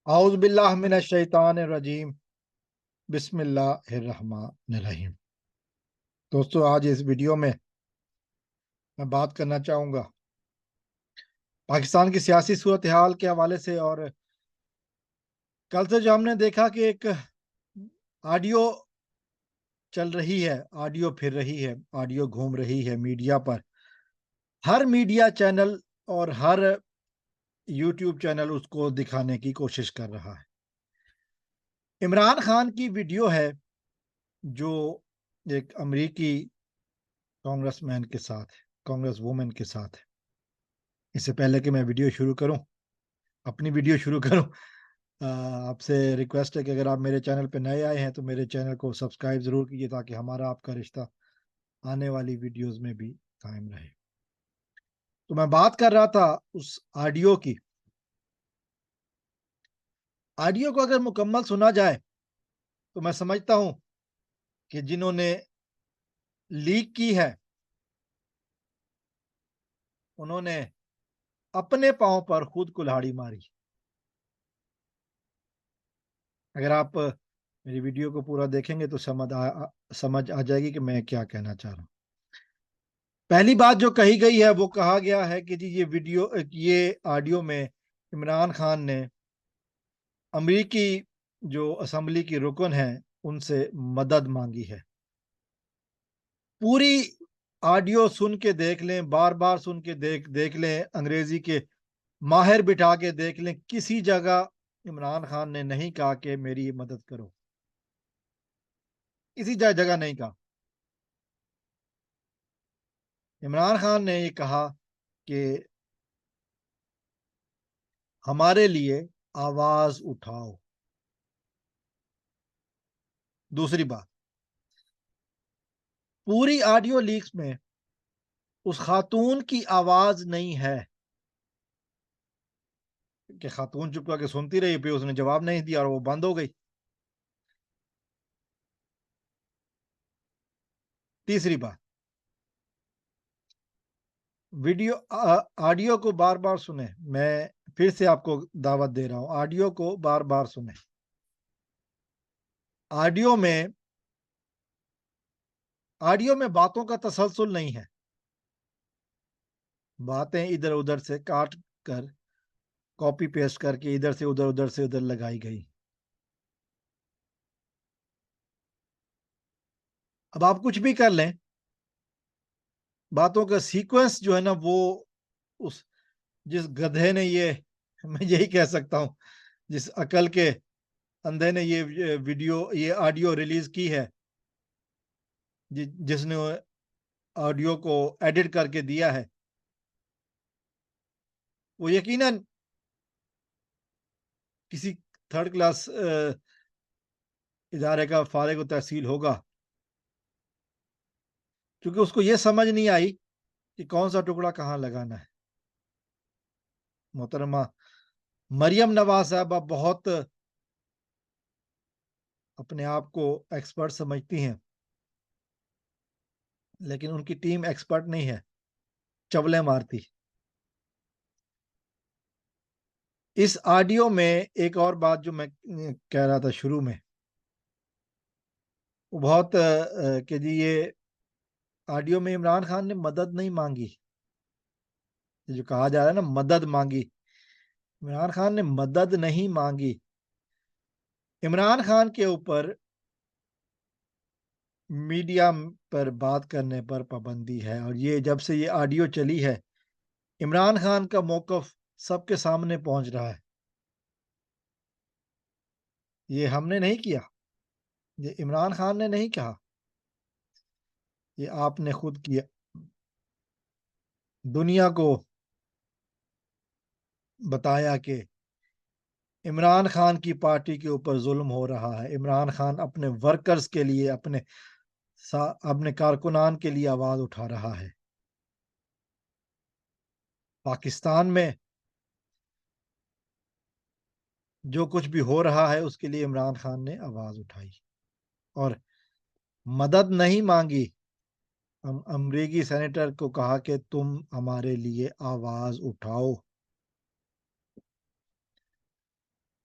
اعوذ باللہ من الشیطان الرجیم بسم اللہ الرحمن الرحیم۔ دوستو، آج اس ویڈیو میں بات کرنا چاہوں گا پاکستان کی سیاسی صورتحال کے حوالے سے۔ اور کل سے جو ہم نے دیکھا کہ ایک آڈیو چل رہی ہے، آڈیو پھر رہی ہے، آڈیو گھوم رہی ہے میڈیا پر، ہر میڈیا چینل اور ہر یوٹیوب چینل اس کو دکھانے کی کوشش کر رہا ہے۔ عمران خان کی ویڈیو ہے جو ایک امریکی کانگریس مین کے ساتھ، کانگریس وومن کے ساتھ ہے۔ اس سے پہلے کہ میں ویڈیو شروع کروں، اپنی ویڈیو شروع کروں، آپ سے ریکویسٹ ہے کہ اگر آپ میرے چینل پہ نئے آئے ہیں تو میرے چینل کو سبسکرائب ضرور کیجیے تاکہ ہمارا آپ کا رشتہ آنے والی ویڈیوز میں بھی قائم رہے۔ تو میں بات کر رہا تھا اس آڈیو کی۔ آڈیو کو اگر مکمل سنا جائے تو میں سمجھتا ہوں کہ جنہوں نے لیک کی ہے انہوں نے اپنے پاؤں پر خود کلہاڑی ماری۔ اگر آپ میری ویڈیو کو پورا دیکھیں گے تو سمجھ آ جائے گی کہ میں کیا کہنا چاہ رہا ہوں۔ پہلی بات جو کہی گئی ہے وہ کہا گیا ہے کہ جی یہ آڈیو میں عمران خان نے امریکی جو اسمبلی کی رکن ہیں ان سے مدد مانگی ہے۔ پوری آڈیو سن کے دیکھ لیں، بار بار سن کے دیکھ لیں، انگریزی کے ماہر بٹھا کے دیکھ لیں، کسی جگہ عمران خان نے نہیں کہا کہ میری مدد کرو، کسی جگہ نہیں کہا۔ عمران خان نے یہ کہا کہ ہمارے لیے آواز اٹھاؤ۔ دوسری بات، پوری آڈیو لیکس میں اس خاتون کی آواز نہیں ہے کہ خاتون چپ کر کے سنتی رہی، پھر اس نے جواب نہیں دیا اور وہ بند ہو گئی۔ تیسری بات، آڈیو کو بار بار سنیں، میں پھر سے آپ کو دعوت دے رہا ہوں، آڈیو کو بار بار سنیں۔ آڈیو میں باتوں کا تسلسل نہیں ہے، باتیں ادھر ادھر سے کاٹ کر کاپی پیسٹ کر کے ادھر سے ادھر لگائی گئی۔ اب آپ کچھ بھی کر لیں، باتوں کا سیکوینس جو ہے نا وہ جس گدھے نے میں یہی کہہ سکتا ہوں، جس عقل کے اندھے نے یہ آڈیو ریلیز کی ہے، جس نے آڈیو کو ایڈٹ کر کے دیا ہے، وہ یقیناً کسی تھرڈ کلاس ادارے کا فارغ التحصیل ہوگا، کیونکہ اس کو یہ سمجھ نہیں آئی کہ کون سا ٹکڑا کہاں لگانا ہے۔ محترمہ مریم نواز صاحبہ بہت اپنے آپ کو ایکسپرٹ سمجھتی ہیں، لیکن ان کی ٹیم ایکسپرٹ نہیں ہے، چولے مارتی۔ اس آڈیو میں ایک اور بات جو میں کہہ رہا تھا شروع میں، وہ بہت کہ جی یہ آڈیو میں عمران خان نے مدد نہیں مانگی، جو کہا جا رہا ہے نا مدد مانگی، عمران خان نے مدد نہیں مانگی۔ عمران خان کے اوپر میڈیا پر بات کرنے پر پابندی ہے، اور یہ جب سے یہ آڈیو چلی ہے عمران خان کا موقف سب کے سامنے پہنچ رہا ہے۔ یہ ہم نے نہیں کیا، یہ عمران خان نے نہیں کہا، یہ آپ نے خود کیا۔ دنیا کو بتایا کہ عمران خان کی پارٹی کے اوپر ظلم ہو رہا ہے، عمران خان اپنے ورکرز کے لیے، اپنے کارکنان کے لیے آواز اٹھا رہا ہے۔ پاکستان میں جو کچھ بھی ہو رہا ہے اس کے لیے عمران خان نے آواز اٹھائی اور مدد نہیں مانگی۔ امریکی سینیٹر کو کہا کہ تم ہمارے لیے آواز اٹھاؤ۔